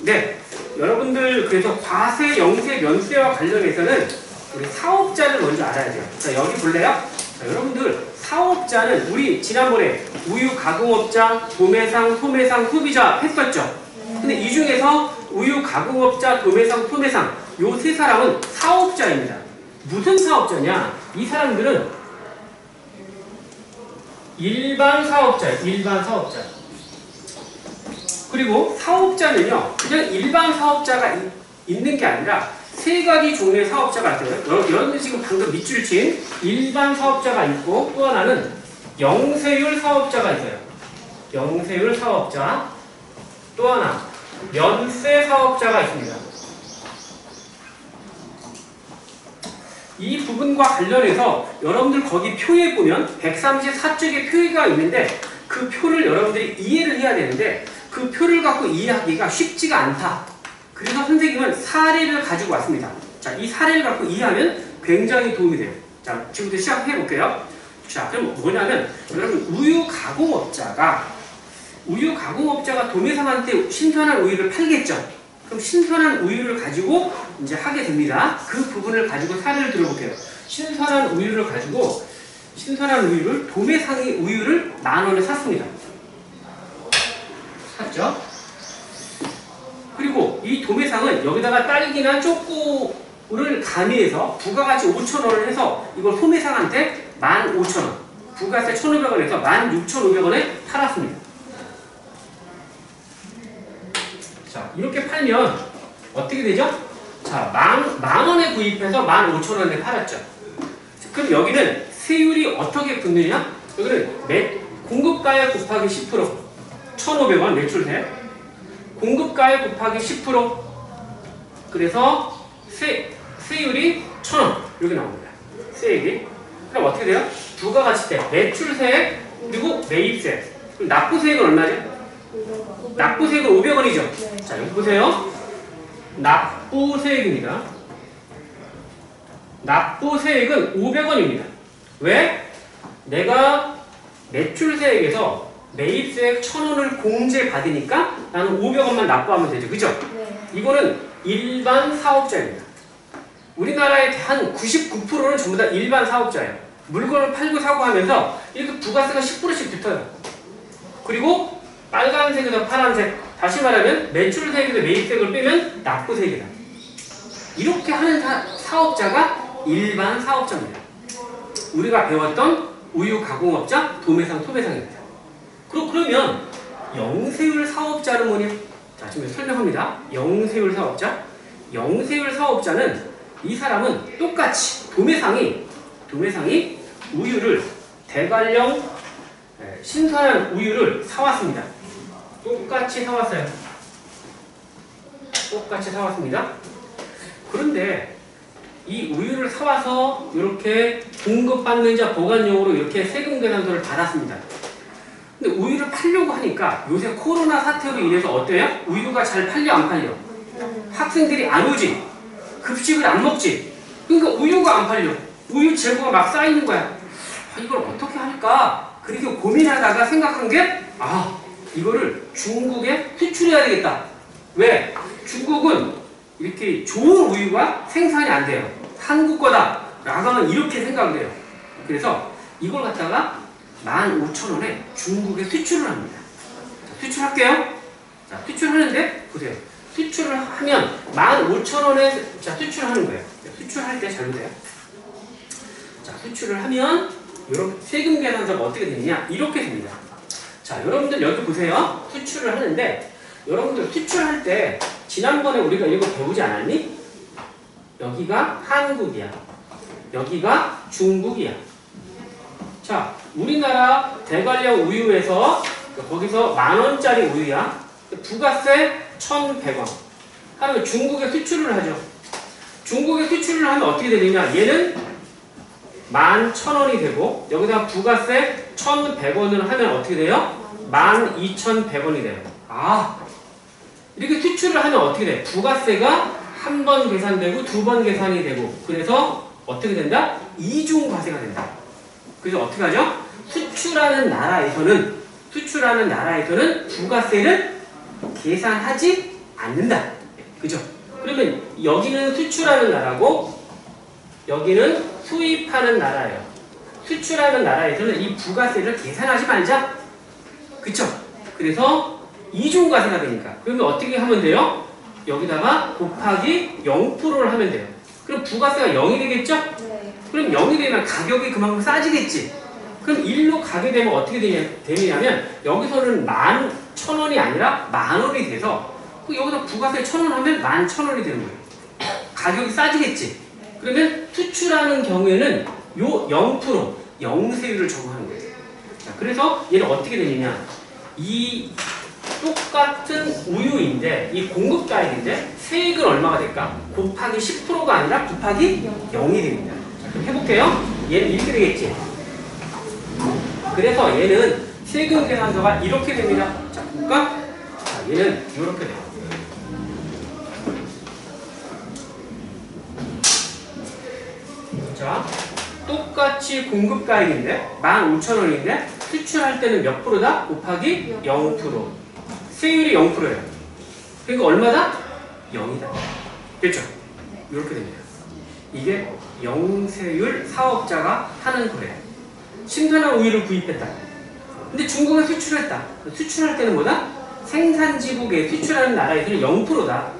네, 여러분들 그래서 과세, 영세, 면세와 관련해서는 우리 사업자를 먼저 알아야 돼요. 자, 여기 볼래요? 자, 여러분들 사업자는 우리 지난번에 우유 가공업자, 도매상, 소매상, 소비자 했었죠. 근데 이 중에서 우유 가공업자, 도매상, 소매상 요 세 사람은 사업자입니다. 무슨 사업자냐? 이 사람들은 일반 사업자예요. 일반 사업자. 그리고 사업자는요, 그냥 일반 사업자가 있는 게 아니라 세 가지 종류의 사업자가 있어요. 여러분들 지금 방금 밑줄 친 일반 사업자가 있고, 또 하나는 영세율 사업자가 있어요. 영세율 사업자. 또 하나 면세 사업자가 있습니다. 이 부분과 관련해서 여러분들 거기 표에 보면 134쪽의 표가 있는데 그 표를 여러분들이 이해를 해야 되는데 그 표를 갖고 이해하기가 쉽지가 않다. 그래서 선생님은 사례를 가지고 왔습니다. 자, 이 사례를 갖고 이해하면 굉장히 도움이 돼요. 자, 지금부터 시작해 볼게요. 자, 그럼 뭐냐면 여러분 우유 가공업자가 도매상한테 신선한 우유를 팔겠죠. 그럼 신선한 우유를 가지고 이제 하게 됩니다. 그 부분을 가지고 사례를 들어볼게요. 신선한 우유를 도매상이 우유를 10,000원에 샀습니다. 샀죠? 그리고 이 도매상은 여기다가 딸기나 쪼꼬를 가미해서 부가가치 5,000원을 해서 이걸 소매상한테 15,000원, 부가세 1,500원 해서 16,500원에 팔았습니다. 자, 이렇게 팔면 어떻게 되죠? 자, 만 원에 구입해서 15,000원에 팔았죠. 그럼 여기는 세율이 어떻게 붙느냐? 여기는 공급가액 곱하기 10%, 1,500원 매출세. 공급가액 곱하기 10%. 그래서 세율이 1,000원. 여기 나옵니다. 세액이. 그럼 어떻게 돼요? 부가가치세, 매출세, 그리고 매입세. 그럼 납부세액은 얼마죠? 납부세액은 500원이죠. 네. 자, 여기 보세요. 납부세액입니다. 납부세액은 500원입니다. 왜? 내가 매출세액에서 매입세액 1,000원을 공제받으니까 나는 500원만 납부하면 되죠. 그죠? 네. 이거는 일반 사업자입니다. 우리나라의 한 99%는 전부 다 일반 사업자예요. 물건을 팔고 사고 하면서 이렇게 부가세가 10%씩 붙어요. 그리고 빨간색에서 파란색, 다시 말하면 매출세액에서 매입세액을 빼면 납부세액이다. 이렇게 하는 사업자가 일반 사업자입니다. 우리가 배웠던 우유 가공업자, 도매상, 소매상입니다. 그러면 영세율 사업자는 뭐냐? 자, 지금 설명합니다. 영세율 사업자. 영세율 사업자는 이 사람은 똑같이 도매상이 우유를 대관령 신선한 우유를 사왔습니다. 똑같이 사왔어요. 똑같이 사왔습니다. 그런데 이 우유를 사와서 이렇게 공급받는 자 보관용으로 이렇게 세금계산서를 받았습니다. 근데 우유를 팔려고 하니까 요새 코로나 사태로 인해서 어때요? 우유가 잘 팔려 안 팔려? 학생들이 안 오지? 급식을 안 먹지? 그러니까 우유가 안 팔려. 우유 재고가 막 쌓이는 거야. 이걸 어떻게 할까? 그렇게 고민하다가 생각한 게 이거를 중국에 수출해야 되겠다. 왜? 중국은 이렇게 좋은 우유가 생산이 안 돼요. 한국 거다 라고 하면 이렇게 생각을 해요. 그래서 이걸 갖다가 15,000원에 중국에 수출을 합니다. 자, 수출할게요. 자, 수출하는데 보세요. 수출을 하면 15,000원에 수출하는 거예요. 수출할 때 잘 보세요. 자, 수출을 하면 이렇게 세금 계산서가 어떻게 되느냐? 이렇게 됩니다. 자, 여러분들 여기 보세요. 수출을 하는데 여러분들 수출할 때 지난번에 우리가 이거 배우지 않았니? 여기가 한국이야. 여기가 중국이야. 자, 우리나라 대관령 우유에서 거기서 10,000원짜리 우유야. 부가세 1,100원. 하면 중국에 수출을 하죠. 중국에 수출을 하면 어떻게 되느냐? 얘는 11,000원이 되고 여기다 부가세 1,100원을 하면 어떻게 돼요? 12,100원이 돼요. 이렇게 수출을 하면 어떻게 돼? 부가세가 한 번 계산되고 두 번 계산이 되고 그래서 어떻게 된다? 이중과세가 된다. 그래서 어떻게 하죠? 수출하는 나라에서는 부가세를 계산하지 않는다. 그죠? 그러면 여기는 수출하는 나라고 여기는 수입하는 나라예요. 수출하는 나라에서는 이 부가세를 계산하지 말자. 그쵸? 그래서 이중과세가 되니까. 그러면 어떻게 하면 돼요? 여기다가 곱하기 0%를 하면 돼요. 그럼 부가세가 0이 되겠죠? 네. 그럼 0이 되면 가격이 그만큼 싸지겠지? 그럼 1로 가게 되면 어떻게 되냐면 여기서는 11,000원이 아니라 10,000원이 돼서 여기다 부가세 1,000원 하면 11,000원이 되는 거예요. 가격이 싸지겠지? 그러면 수출하는 경우에는 요 0%, 영세율을 적용하는 거예요. 자, 그래서 얘는 어떻게 되느냐? 이 똑같은 우유인데 이 공급가액인데 세액은 얼마가 될까? 곱하기 10%가 아니라 곱하기 0이 됩니다. 자, 그럼 해볼게요. 얘는 이렇게 되겠지? 그래서 얘는 세금 계산서가 이렇게 됩니다. 자, 볼까? 자, 얘는 이렇게 돼요. 자, 똑같이 공급가액인데 15,000원인데 수출할 때는 몇 프로다? 곱하기 0%. 세율이 0%예요. 그러니까 얼마다? 0이다. 됐죠? 이렇게 됩니다. 이게 영세율 사업자가 하는 거래요. 신선한 우유를 구입했다. 근데 중국에 수출했다. 수출할 때는 뭐다? 생산지국에 수출하는 나라에서는 0%다.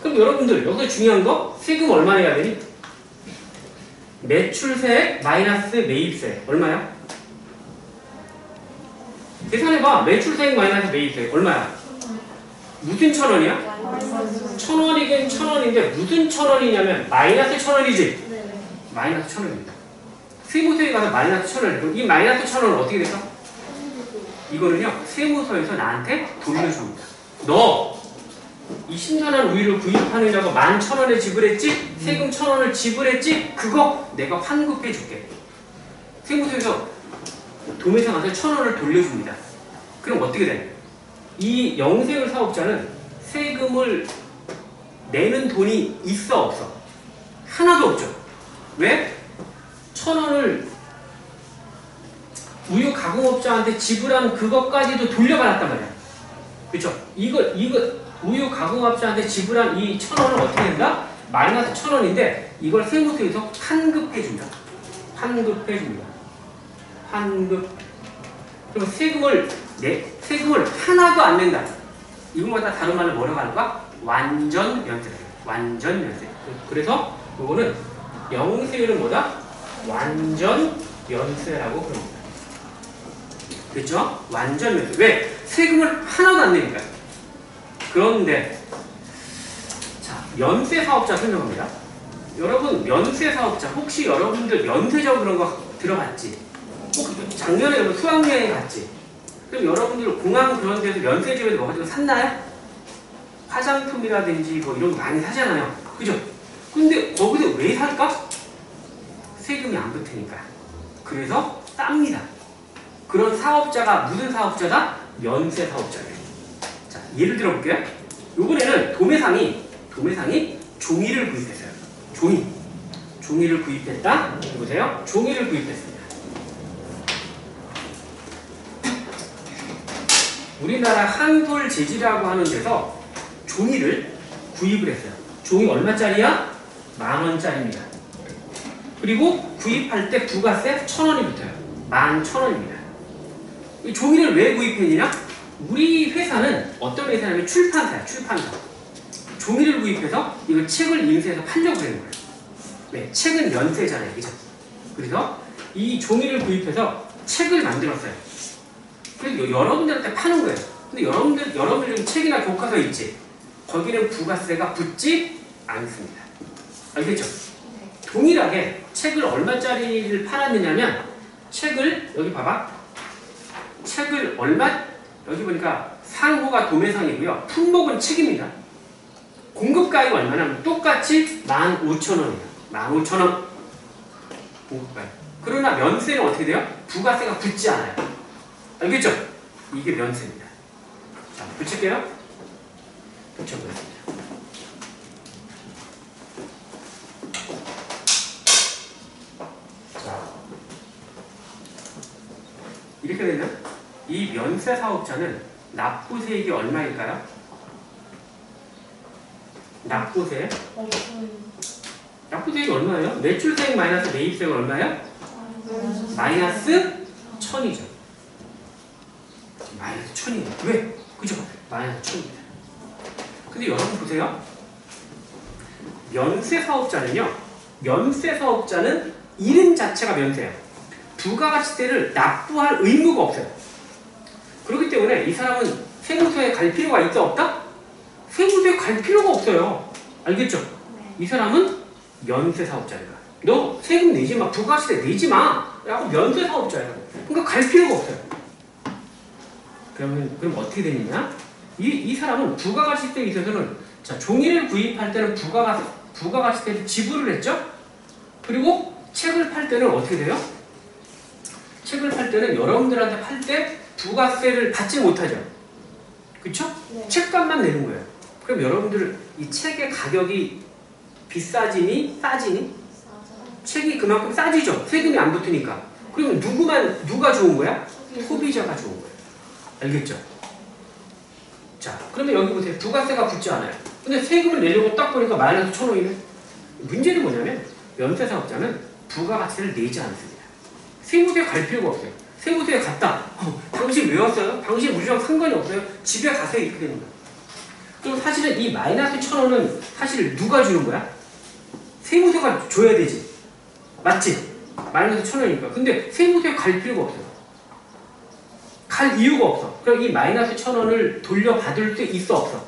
그럼 여러분들 여기서 중요한 거 세금 얼마 내야 되니? 매출세액 마이너스 매입세 얼마야? 계산해봐. 매출세액 마이너스 매입세액 얼마야? 무슨 1,000원이야? 1,000원이긴 1,000원인데 무슨 1,000원이냐면 마이너스 1,000원이지? 네. 마이너스 1,000원입니다. 세무서에 가서 마이너스 1,000원. 그럼 이 마이너스 1,000원은 어떻게 될까? 이거는요 세무서에서 나한테 돌려줍니다. 너 이 신선한 우유를 구입하느냐고 11,000원에 지불했지? 세금 1,000원을 지불했지? 그거 내가 환급해 줄게. 세무서에서 도매상 가서 1,000원을 돌려줍니다. 그럼 어떻게 돼? 이 영세율 사업자는 세금을 내는 돈이 있어 없어? 하나도 없죠. 왜? 1,000원을 우유 가공업자한테 지불한 그것까지도 돌려받았단 말이야. 그렇죠? 이거 우유 가공업자한테 지불한 이 1,000원은 어떻게 된다? 마이너스 1,000원인데 이걸 세무서에서 환급해준다. 환급해줍니다. 환급. 그럼 세금을 하나도 안 낸다. 이거마다 다른 말로 뭐라고 할까? 완전 면세. 완전 면세. 그래서 이거는 영세율은 뭐다? 완전 면세라고 부릅니다. 그렇죠? 완전 면세. 왜? 세금을 하나도 안 내니까. 그런데 자, 면세 사업자 설명합니다. 여러분 면세 사업자 혹시 여러분들 면세점 그런 거 들어봤지? 혹 작년에 여러분 수학여행 갔지? 그럼 여러분들 공항 그런 데서 면세점에서 뭐 가지고 샀나요? 화장품이라든지 뭐 이런 거 많이 사잖아요. 그죠? 근데 거기서 왜 살까? 세금이 안 붙으니까. 그래서 쌉니다. 그런 사업자가 무슨 사업자다? 면세 사업자예요. 자, 예를 들어 볼게요. 이번에는 도매상이 종이를 구입했어요. 종이를 구입했다. 보세요. 종이를 구입했습니다. 우리나라 한솔재질이라고 하는 데서 종이를 구입을 했어요. 종이 얼마짜리야? 10,000원짜리입니다. 그리고 구입할 때 부가세 1,000원이 붙어요. 11,000원입니다. 이 종이를 왜 구입했느냐? 우리 회사는 어떤 회사냐면 출판사야. 출판사. 종이를 구입해서 이걸 책을 인쇄해서 팔려고 하는 거예요. 네, 책은 면세잖아요. 그죠? 그래서 이 종이를 구입해서 책을 만들었어요. 그래서 여러분들한테 파는 거예요. 근데 여러분들 책이나 교과서 있지? 거기는 부가세가 붙지 않습니다. 알겠죠? 동일하게 책을 얼마짜리를 팔았느냐면 책을 여기 봐봐. 책을 얼마? 여기 보니까 상호가 도매상이고요. 품목은 책입니다. 공급가액이 얼마냐면 똑같이 15,000원이에요. 15,000원. 공급가액. 그러나 면세는 어떻게 돼요? 부가세가 붙지 않아요. 알겠죠? 이게 면세입니다. 자, 붙일게요. 붙여보겠습니다. 자, 이렇게 되면 이 면세 사업자는 납부세액이 얼마일까요? 납부세. 납부세액이 얼마예요? 매출세액 마이너스 매입세액은 얼마예요? 마이너스 1000이죠. 마이너스 1000이에요. 왜? 그죠? 마이너스 1000입니다. 근데 여러분 보세요. 면세 사업자는요. 면세 사업자는 이름 자체가 면세예요. 부가가치세를 납부할 의무가 없어요. 그렇기 때문에 이 사람은 세무서에 갈 필요가 있다 없다? 세무서에 갈 필요가 없어요. 알겠죠? 이 사람은 면세 사업자예요. 너 세금 내지 마, 부가가치세 내지 마 라고 면세 사업자예요. 그러니까 갈 필요가 없어요. 그럼 어떻게 되느냐? 이 사람은 부가가치세에 있어서는 자, 종이를 구입할 때는 부가가치세를 지불을 했죠? 그리고 책을 팔 때는 어떻게 돼요? 책을 팔 때는 여러분들한테 팔 때 부가세를 받지 못하죠. 그쵸? 네. 책값만 내는 거예요. 그럼 여러분들 이 책의 가격이 비싸지니 싸지니? 책이 그만큼 싸지죠. 세금이 안 붙으니까. 그러면 누가 좋은 거야? 소비자가 좋은 거예요. 알겠죠? 자, 그러면 여기 보세요. 부가세가 붙지 않아요. 근데 세금을 내려고 딱 보니까 마이너스 1000원이네. 문제는 뭐냐면 면세사업자는 부가가치를 내지 않습니다. 세무서에 갈 필요가 없어요. 세무서에 갔다. 당신 왜 왔어요? 당신 우리랑 상관이 없어요. 집에 가세요. 이렇게 되는 거야. 그럼 사실은 이 마이너스 1000원은 사실 누가 주는 거야? 세무서가 줘야 되지. 맞지? 마이너스 1000원이니까. 근데 세무서에 갈 필요가 없어요. 갈 이유가 없어. 그럼 이 마이너스 1000원을 돌려받을 수 있어 없어?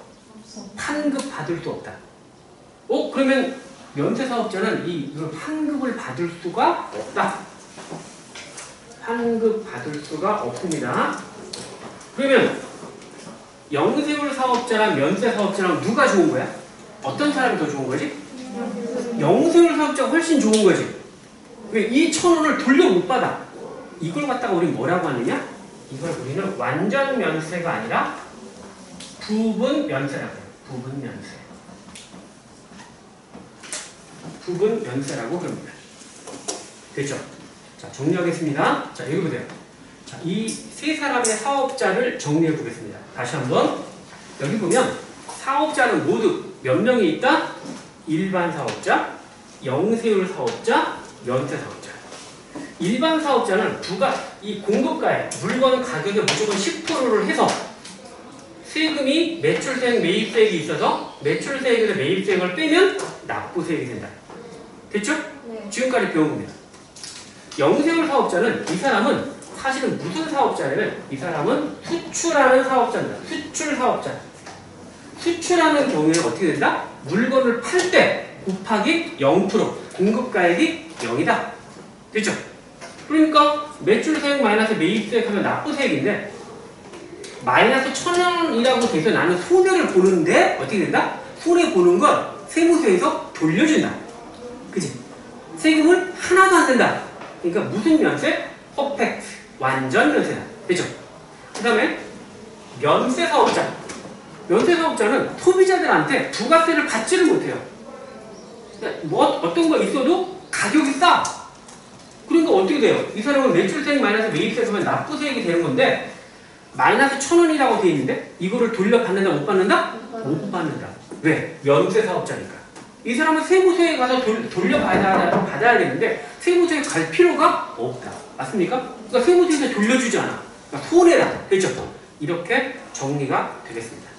환급 받을 수 없다. 그러면 면세사업자는 이걸 환급을 받을 수가 없다. 환급 받을 수가 없습니다. 그러면 영세율 사업자랑 면세사업자랑 누가 좋은 거야? 어떤 사람이 더 좋은 거지? 영세율 사업자가 훨씬 좋은 거지. 왜? 이 1000원을 돌려 못 받아. 이걸 갖다가 우리 뭐라고 하느냐? 이걸 우리는 완전 면세가 아니라 부분 면세라고 해요. 부분 면세. 부분 면세라고 합니다. 됐죠? 자, 정리하겠습니다. 자, 여기 보세요. 자, 이 세 사람의 사업자를 정리해 보겠습니다. 다시 한번. 여기 보면 사업자는 모두 몇 명이 있다? 일반 사업자, 영세율 사업자, 면세 사업자. 일반 사업자는 이 공급가에 물건 가격의 무조건 10%를 해서 세금이 매출세액, 매입세액이 있어서 매출세액에서 매입세액을 빼면 납부세액이 된다. 됐죠? 네. 지금까지 배운 겁니다. 영세율 사업자는 이 사람은 사실은 무슨 사업자냐면 이 사람은 수출하는 사업자입니다. 수출 사업자. 수출하는 경우에는 어떻게 된다? 물건을 팔 때 곱하기 0% 공급가액이 0이다. 됐죠? 그러니까 매출세액 마이너스 매입세액 하면 납부세액인데 마이너스 1000원이라고 돼서 나는 손해를 보는데 어떻게 된다? 손해 보는 건 세무서에서 돌려준다. 그치? 세금을 하나도 안 낸다. 그러니까 무슨 면세? 퍼펙트. 완전 면세다. 됐죠? 그 다음에 면세사업자. 면세사업자는 소비자들한테 부가세를 받지를 못해요. 뭐 어떤 거 있어도 가격이 싸. 그러니까 어떻게 돼요? 이 사람은 매출세액 마이너스 매입세액이면 납부세액이 되는 건데 마이너스 1000원이라고 되어 있는데 이거를 돌려받는다 못 받는다? 못 받는다. 왜? 면세사업자니까. 이 사람은 세무서에 가서 받아야 되는데 세무서에 갈 필요가 없다. 맞습니까? 그러니까 세무서에서 돌려주지 않아. 그러니까 손해다. 됐죠? 이렇게 정리가 되겠습니다.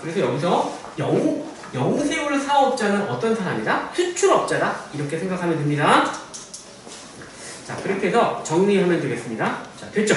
그래서 여기서 영세율 사업자는 어떤 사람이다? 수출업자다. 이렇게 생각하면 됩니다. 자, 그렇게 해서 정리하면 되겠습니다. 자, 됐죠?